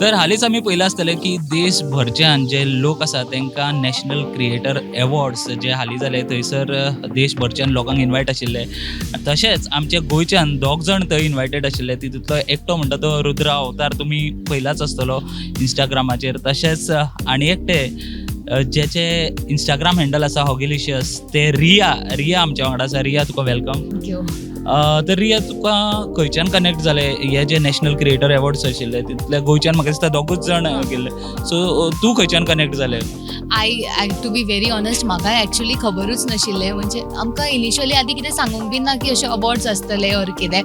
तर हालींच आमी पयलें आसतलें की देशभरच्यान जे लोक आसा तांकां नॅशनल क्रिएटर एवॉर्ड्स जे हालीं जाले थंयसर देशभरच्यान लोकांक इन्वायट आशिल्ले. तशेंच आमचे गोंयच्यान दोग जाण थंय इन्वायटेड आशिल्ले. तितूंतलो एकटो म्हणटा तो रुद्र अवतार तुमी पयलाच आसतलो इंस्टाग्रामाचेर. तशेंच आनी एकटे जेचे इंस्टाग्राम हँडल आसा हॉगिलिशियस ते रिया आमच्या वांगडा आसा. रिया तुका वेलकम. थँक्यू. तर रिया तुका खंयच्यान कनेक्ट जाले हे जे नॅशनल क्रिएटर एवॉर्ड्स आशिल्ले तितले गोंयच्यान म्हाका दिसता दोगूच जाण गेल्ले. सो तूं खंयच्यान कनेक्ट जाले? I to be very honest म्हाका एक्चुअली खबरूच नाशिल्लें. म्हणजे आमकां इनिशियली आदी कितें सांगूंक बीन ना की अशे अवॉर्ड्स आसतले ऑर कितें.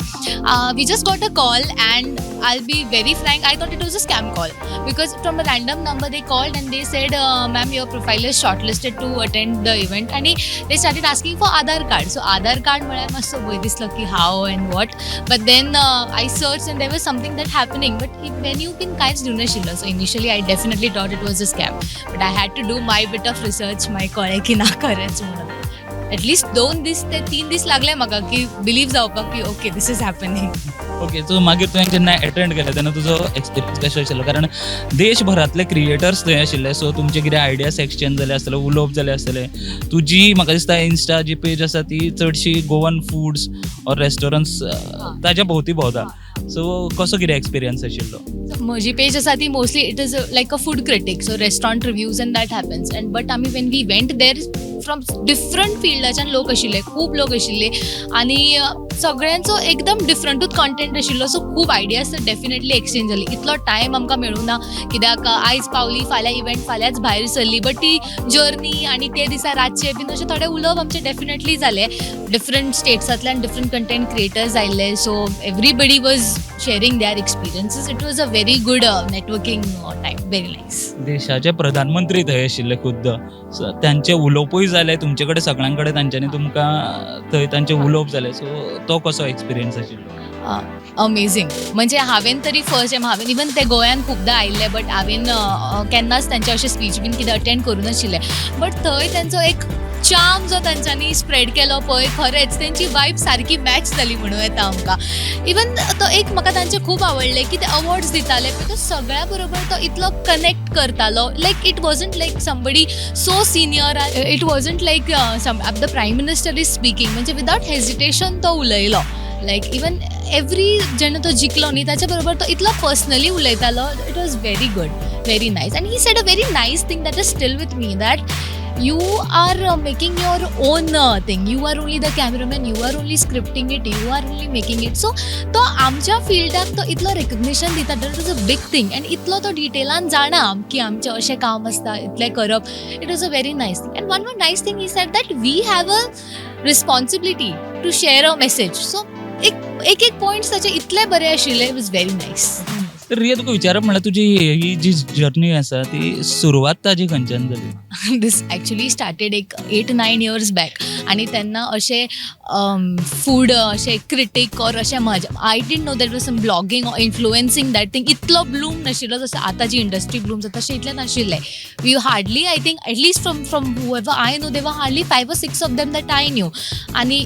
We just got a call and I'll be very frank, I thought it was a scam call because from a random number they called and they said, ma'am, your profile is shortlisted to attend the event and they started asking for Aadhaar card. So Aadhaar card म्हळ्यार मातसो भंय दिसलो की how and what, but then I searched and there was something that happening, but venue बीन कांयच दिवनाशिल्लो. So initially I definitely thought it was a scam, but I had to do my bit of research. मागीर कळ्ळें की ना खरेंच म्हणून. At least 2 दीस ते 3 दीस लागले म्हाका की बिलीव जावपाक की okay this is happening. Okay, so मागीर तुवें जेन्ना एटेंड केलें तेन्ना तुजो एक्सपिरियन्स कसो आशिल्लो? कारण देशभरांतले क्रिएटर्स थंय आशिल्ले, सो तुमचे कितें आयडियास एक्सचेंज जाले आसतले, उलोवप जालें आसतलें. तुजी म्हाका दिसता इंस्टा जी पेज आसा ती चडशी गोवन फूड्स ऑर रेस्टॉरंट्स ताज्या भोंवती भोंवता. सो कसो कितें एक्सपिरियन्स आशिल्लो? म्हजी पेज आसा ती mostly it is like a food critic, so restaurant reviews and that happens. And but आमी when we went there from different फिल्डाच्यान लोक आशिल्ले, खूब लोक आशिल्ले आनी सगळ्यांचो एकदम डिफरंटूच कॉन्टेंट आशिल्लो. सो खूब आयडियाज डेफिनेटली एक्सचेंज जाली. इतलो टायम आमकां मेळूं ना कित्याक आयज पावली फाल्यां इव्हेंट फाल्यांच भायर सरली, बट ती जर्नी आनी ते दिसा रातचे बीन अशें थोडें उलोवप आमचें डेफिनेटली जालें. डिफरंट स्टेट्सांतल्यान डिफरंट कंटेंट क्रिएटर्स आयिल्ले, so everybody was sharing their experiences. It was a very good networking time, very nice. देशाचे प्रधानमंत्री थंय आशिल्ले खुद्द, सो तांचे उलोवपूय जालें तुमचे कडेन, सगळ्यां कडेन तांच्यांनी तुमकां थंय तांचें उलोवप जालें. सो तो कसो एक्सपिरियन्स आशिल्लो? अमेझींग. म्हणजे हांवें तरी फर्स्ट टायम, हांवें इवन ते गोंयान खुबदां आयिल्ले बट हांवें केन्नाच तांचे अशें स्पीच बीन कितें अटेंड करूं नाशिल्लें. बट थंय तांचो एक चार्म जो तांच्यांनी स्प्रेड केलो पळय, खरेंच तेंची वायब सारकी मॅच जाली म्हणूं येता आमकां. इवन तो एक म्हाका तांचें खूब आवडलें की ते अवॉर्ड्स दिताले पळय, तो सगळ्या बरोबर तो इतलो कनेक्ट करतालो. Like it wasn't like somebody so senior, it wasn't like the prime minister is speaking. म्हणजे विदाउट हेजिटेशन तो उलयलो. लायक इवन एवरी जेन्ना तो जिखलो न्ही ताच्या बरोबर तो इतलो पर्सनली उलयतालो. It was very good, very nice. And he said a very nice thing that is steel with me, that you are making your own thing. You are only the cameraman, you are only scripting it, you are only making it. So तो आमच्या फिल्डाक तो इतलो recognition दिता, that is a big thing. End इतलो तो डिटेलान जाणा की आमचें अशें काम आसता, इतलें करप. It was a very nice thing. And one more nice thing he said that we have a responsibility to share a message. So एक पॉयंट्स ताचे इतले बरे आशिल्ले. It was very nice. तर रिया तुका विचारप म्हणल्यार तुजी ही जी जर्नी आसा ती सुरवात ताजी खंयच्यान जाली? दिस ॲक्च्युली स्टार्टेड एक 8-9 years बॅक. आनी तेन्ना अशें फूड अशें क्रिटीक ऑर अशें I didn't know that was some blogging or influencing that thing. इतलो ब्लूम नाशिल्लो जसो आतां जी इंडस्ट्री ब्लूम जाता तशें इतलें नाशिल्लें. We hardly, I think at least from whoever I know, they were hardly 5 or 6 of them that I knew. आनी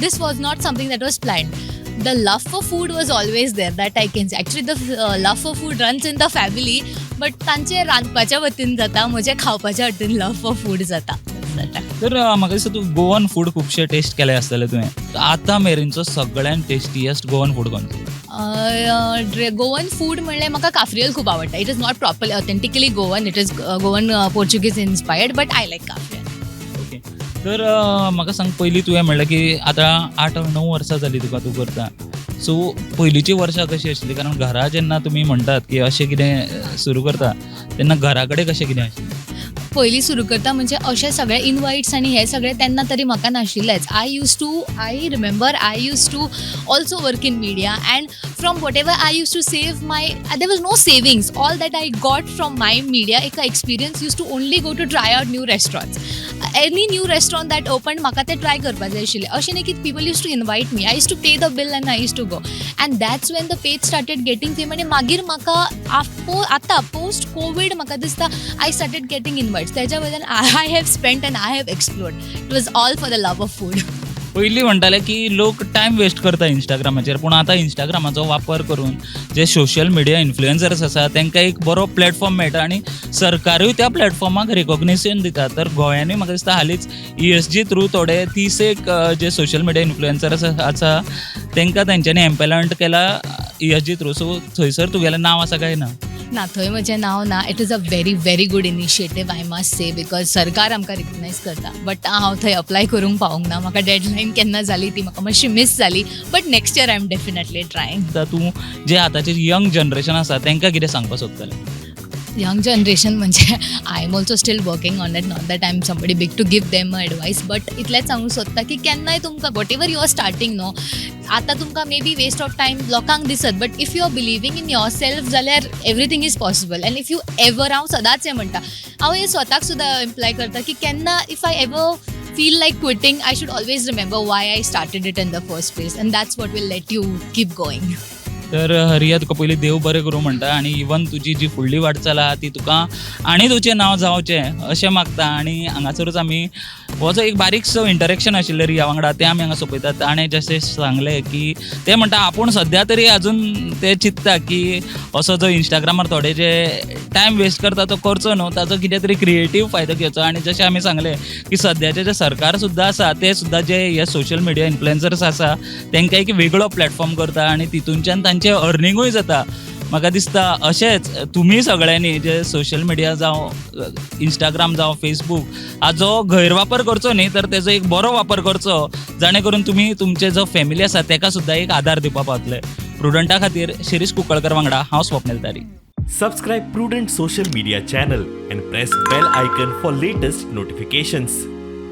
this was not something that was planned. The love for food was always there, that I can say. Actually the love for food runs in the family, but तांचे रांदपाच्या वतीन जाता, म्हजे खावपाच्या वतीन लव for food जाता. तर म्हाका दिसता तूं गोवन फूड खुबशे टेस्ट केले आसतले तुवें. आतां मेरेनचो सगळ्यान टेस्टियस्ट गोवन फूड खंयचो? गोवन फूड म्हणल्यार म्हाका काफ्रियल खूब आवडटा. It is not properly authentically Goan, it is Goan Portuguese inspired, but I like cafreal. Okay, तर म्हाका सांग, पयलीं तुवें म्हणलें की आतां 8-9 वर्सां जालीं तुका तूं करता. सो पयलींची वर्सां कशी आशिल्ली? कारण घरा जेन्ना तुमी म्हणटात की अशें कितें सुरू करता तेन्ना घरा कडेन कशें कितें आशिल्लें? पयलीं सुरू करता म्हणजे अशें सगळे इनवायट्स आनी हे सगळें तेन्ना तरी म्हाका नाशिल्लेच. I remember I use to also work in media and from whatever I use to save my, there was no savings. All that I got from my media एक experience used to only go to try out new restaurants. Any new restaurant that open म्हाका ते try करपाक जाय आशिल्लें. अशें न्ही की people used to invite me, I use to pay the bill end I use to go. And that's when the page started getting fame. आनी मागीर म्हाका आतां पोस्ट कोवीड म्हाका दिसता आय स्टार्टेड गेटींग इनवायट्स. त्याच्या वयल्यान I have spent end I have explored. It was all for the love of food. पयलीं म्हणटाले की लोक टायम वेस्ट करता इंस्टाग्रामाचेर, पूण आतां इंस्टाग्रामाचो वापर करून जे सोशल मिडिया इन्फ्लुएन्सर्स आसा तांकां एक बरो प्लॅटफॉर्म मेळटा आनी सरकारूय त्या प्लॅटफॉर्माक रिकॉग्निशन दिता. तर गोंयांनी म्हाका दिसता हालींच ESG थ्रू थोडे 30 जे सोशल मिडिया इन्फ्लुएन्सर्स आसा तांकां तेंच्यांनी एम्पॅलमेंट केला ESG थ्रू. सो थंयसर तुगेलें नांव आसा काय ना? ना थंय म्हजें नांव ना. It is a very very good initiative I must say, because सरकार आमकां रिकग्नायज करता. बट हांव थंय अप्लाय करूंक पावूंक ना. म्हाका डेडलायन केन्ना जाली ती म्हाका मातशी मिस जाली. But next year I am definitely trying. आतां तूं जे आतांचें यंग जनरेशन आसा तांकां कितें सांगपाक सोदतलें? यंग जनरेशन म्हणजे I am also still working on it, not that I am somebody big to give them advice. But इतलेंच सांगूंक सोदता की केन्नाय तुमकां whatever you are starting न्हू, आतां तुमकां may be waste of time लोकांक दिसत, but if you are believing in yourself जाल्यार everything is possible. And if you ever, हांव सदांच हें म्हणटा, हांव हें स्वताक सुद्दां एम्प्लॉय करता की केन्ना if I ever feel like quitting, I should always remember why I started it in the first place, and that's what will let you keep going. तर हरिया तुका पयलीं देव बरें करूं म्हणटा आनी इवन तुजी जी फुडली वाटचाल आहा ती तुका आनी तुजें नांव जावचें अशें मागता. आनी हांगासरूच आमी हो जो एक बारीकसो इंटरेक्शन आशिल्लें रिया वांगडा तें आमी हांगा सोंपयतात. ताणें जशें सांगलें की तें म्हणटा आपूण सद्या तरी आजून तें चिंतता की असो जो इंस्टाग्रामार थोडे जे टायम वेस्ट करता तो करचो न्हू, ताचो कितें तरी क्रिएटीव फायदो घेवचो. आनी जशें आमी सांगलें की सद्याचें जे सरकार सुद्दां आसा ते सुद्दां जे हे सोशल मिडिया इन्फ्लुएन्सर्स आसा तांकां एक वेगळो प्लॅटफॉर्म करता आनी तितूनच्यान तांचें अर्निंगूय जाता. म्हाका दिसता अशेंच तुमी सगळ्यांनी जे सोशल मिडिया जावं इंस्टाग्राम जावं फेसबूक हाचो गैरवापर करचो न्ही, तर तेजो एक बरो वापर करचो, जाणे करून तुमी तुमचे जो फॅमिली आसा ताका सुद्दां एक आदार दिवपा पावतले. प्रुडंटा खातीर शिरीश कुंकळकर वांगडा हांव स्वप्नील तारी. Subscribe Prudent social media channel and press bell icon for latest notifications.